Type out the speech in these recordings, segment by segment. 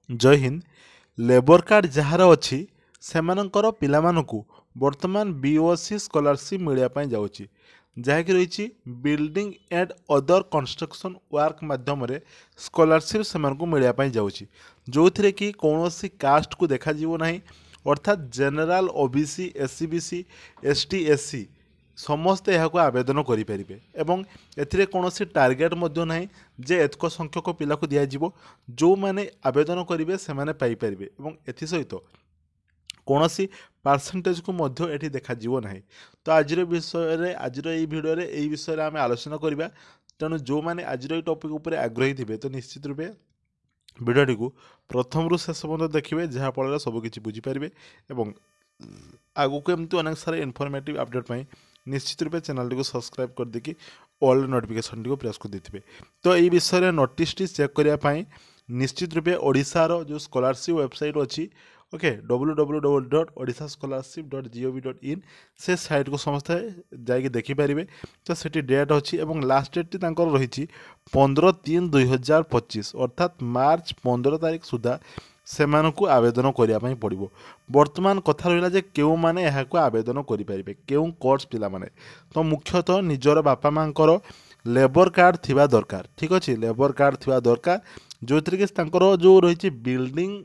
जय Hind. Labour card jar अच्छी सेमानंकर पिलामानकु वर्तमान बीओसी स्कॉलरशिप मिलवाई जाऊँगी जहाँकि रही building and other construction work माध्यम स्कॉलरशिप से मिलवाई जाऊँगी जो थे कि कौन कास्ट को देखा ना अर्थात general OBC SC BC ST SC समस्ते यहाँ आवेदन करेंगे एवं एथिरे कौन टार्गेट ना जे एतक संख्यक पिला को दिज्व जो मैंने आवेदन करेंगे से पाइपर एसत कौन परसेंटेज को ये देखा ना। तो आज विषय आज भिडियो यही विषय आम आलोचना करवा तेणु जो मैंने आज टॉपिक उपर आग्रही थे तो निश्चित रूपे भिडियोटी को प्रथम रु शेष पर्यंत देखिए जहाँफल सबकि बुझीपारे और आगू को एमती अनेक सारा इनफॉर्मेटिव अपडेट पाई निश्चित रूपे चैनल टी को सब्सक्राइब कर देकी ऑल नोटिफिकेशन टी को प्रेस कर देते। तो ये विषय नोटिस टी चेक करने निश्चित रूपे ओडिशार जो स्कॉलरशिप वेबसाइट अच्छी ओके www.odisascholarship.gov.in से साइट को समस्ते जाकि देखिपारे। तो सेठी डेट अच्छी और लास्ट डेट टी रही 15/3/2025 अर्थात मार्च 15 तारीख सुधा से आवेदन करने पड़ो। वर्तमान कथा रहा जे क्यों माने यहाँ आवेदन करेंगे क्यों कोर्स पिला माने तो मुख्यतः निजर बापा माँकर लेबर कार्ड थिबा दरकार ठीक अच्छे लेबर कार्ड थिबा दरकार जो थी कि जो रही building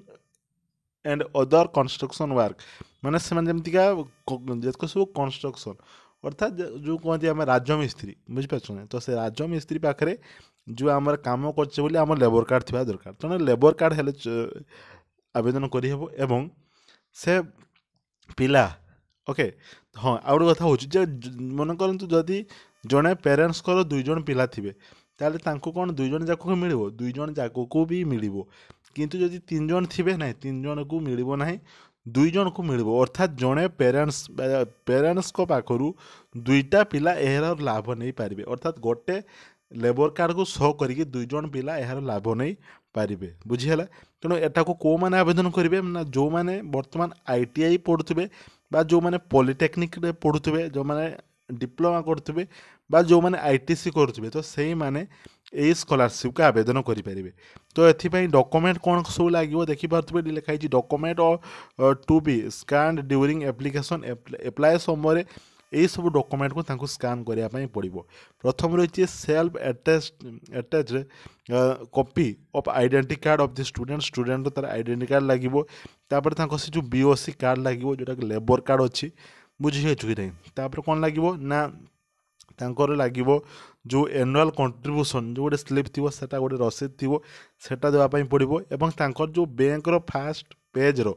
and other construction work माने से जमतीका जितक सब कंस्ट्रक्शन अर्थात जो कहते आम राजमिस्त्री बुझीपार तो से राजमिस्त्री पाखे जो आम कम कर लेबर कार्ड थी दरकार तेणु लेबर कार्ड हेल्ले आवेदन करहब एवं से पिला ओके। हाँ आ गए कथा हूँ मन करतु जदि जड़े पेरेन्ट्स दुई जन पिला थे ताले कौन दुई जन जाक मिल दुई जन जाक को भी मिल किंतु जदि तीन जन थे ना तीन जन को मिल ना दुई जन को मिल अर्थात जड़े पेरेन्ट्स पाखु दुईटा पिला यार लाभ नहीं पारे अर्थात गोटे लेबर कार्ड को शो करके दुई जन पिला यार लाभ नहीं पारे बुझीगला। तेणु एटा को कौ मैंने आवेदन करेंगे ना जो मैंने वर्तमान आईटीआई पढ़ुवे जो मैंने पॉलिटेक्निक पढ़ुवे जो मैंने डिप्लोमा करुवे जो मैंने आईटीसी करुवे तो से मैंने यही स्कॉलरशिप को आवेदन करेंगे। तो ये डॉक्यूमेंट कौन सब लगे देखिपे लिखाई document to be scanned during application apply समय यही सब डॉक्यूमेंट को स्कैन करने पड़ो। प्रथम रही self attach copy of identity card of the student तार आइडेंटिटी कार्ड लगे से जो बीओसी कार्ड लगे जोटा लेबर कार्ड अच्छी बुझे कि नहीं कौन लगे ना तांकर लगे जो एनुअल कंट्रीब्यूशन जो गोटे स्लिप थी से गोटे रसीद थी से देवाई पड़ो एवं तांकर जो बैंक फास्ट पेज रो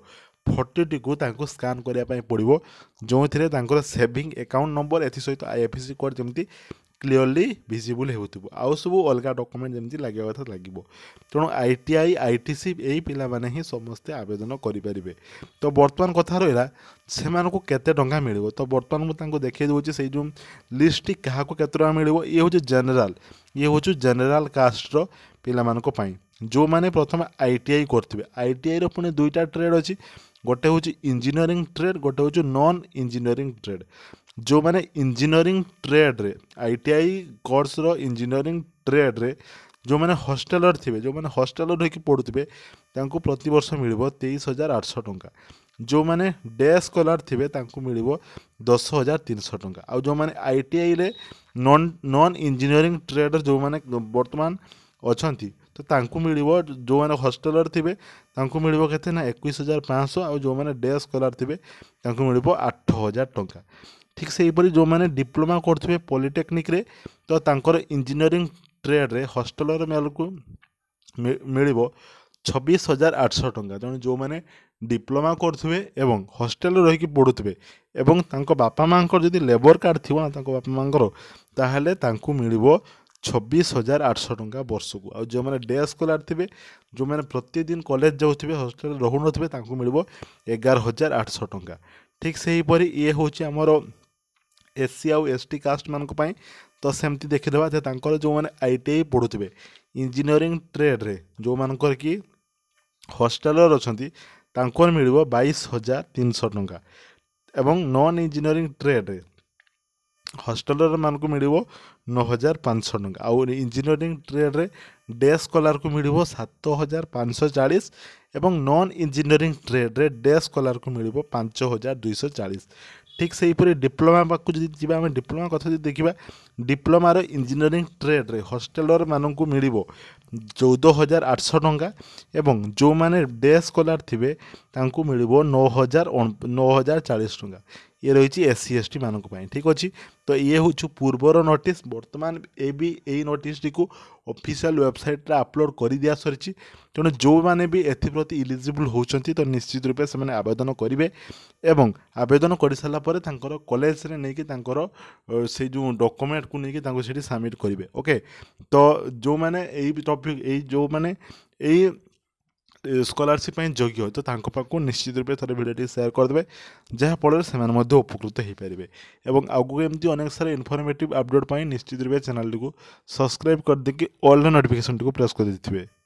फोटोटी को स्कैन करने पड़ो जो थे सेविंग अकाउंट नंबर एथि सहित आईएफएससी कोड जमी क्लीयरली विजिबल हो आउ सब अलग डॉक्यूमेंट जमी लगे कथा लगे। तेणु आईटीआई आईटीसी यही पिला माने ही समस्ते आवेदन करेंगे। तो बर्तमान कथा रहा से केते टंका मिल तो बर्तमान मुझे देखा दूसरी से जो लिस्ट क्या केते मिल ये हूँ जनरल ये हूँ जनरल कास्टर पाई जो मैंने प्रथम आईटीआई करेंगे आईटीआई पुणी दुईटा ट्रेड अच्छी गोटे हूँ इंजीनियरिंग ट्रेड गोटे हूँ नॉन इंजीनियरिंग ट्रेड जो मैंने इंजीनियरिंग ट्रेड रे आईटीआई कोर्स रो इंजीनियरिंग ट्रेड रे जो मैंने हॉस्टेलर थे जो मैंने हॉस्टेलर रही पढ़ुवे प्रति वर्ष मिल 23,800 टंका जो मैंने डे स्कॉलर थे मिल 10,300 टंका आ जो मैंने आईटीआई रे नॉन इंजीनियरिंग ट्रेड जो मैंने वर्तमान अच्छा तो तांकु मिल जो मैंने हॉस्टेलर थे मिल के ना 21,500 आ जो मैंने डे स्कॉलर थे मिल 8,000 टंका। ठीक से हीपरी जो मैंने डिप्लोमा करते पॉलिटेक्निक रे तो तांकर इंजीनियरिंग ट्रेड रे हॉस्टेलर मेल को मिल 26,800 टंका। तेणु जो मैंने डिप्लोमा करुवे एवं हॉस्टेल रही पढ़ुवे एवं तांको बापा माँ जदि लेबर कार्ड थी ना बापा माँ ताहले तांको मिल 26,800 टंका वर्ष को आ जो मैंने डे स्कॉलर थे जो मैंने प्रतिदिन कॉलेज जाऊे हॉस्टेल रहू न मिल 11,800 टंका। ठीक से हीपरी ये हूँ आमर एससी आउ एसटी कास्ट मानक पई तो सेमती देखिदेबा जे तांकर जो मैंने आईटीआई पढ़ुवे इंजीनियरिंग ट्रेड रे जो मानकर कि हॉस्टेलर अच्छी तांकर मिल 22,300 टंका एवं नॉन इंजीनियरिंग ट्रेड रे हस्टेलर मानक मिल 9500 टंका आउ इंजीनियरिंग ट्रेड्रे डे स्कॉलर को मिल 7540 एवं नॉन इंजीनियरिंग ट्रेड्रे डे स्कॉलर को मिल 5240 ठीक से हीपरी डिप्लोमा पाक जी आम डिप्लोमा कथा जो देखा डिप्लोमार इंजीनियरिंग ट्रेड्रे हस्टेलर मानक मिल 14800 टंका एवं जो माने डे स्कॉलर थे मिल 9040 टंका ये रही एससी एसटी मानक ठीक अच्छे तो ये हूँ पूर्वर नोटिस बर्तमान ये नोटिस टी ऑफिशियल वेबसाइट रे अपलोड कर दिया सरी तेणु जो मैंने भी एप्रति इलिजिबल होती तो निश्चित रूपे से आवेदन करेंगे एवं आवेदन कर सारापर कॉलेज रे नहीं कि से जो डॉक्यूमेंट को लेकिन से सबमिट करेंगे ओके तो जो मैंने टॉपिक जो मैंने स्कॉलरशिप योग्य तो पाखु निश्चित रूपे थोड़े भिडियो शेयर करदे जहाँफल से उपकृत हो पारे और आगू एमती अनेक सारा इनफॉर्मेटिव अपडेट निश्चित रूपे चैनल को सब्सक्राइब कर देकी ऑल नोटिफिकेशन टी प्रेस कर देते।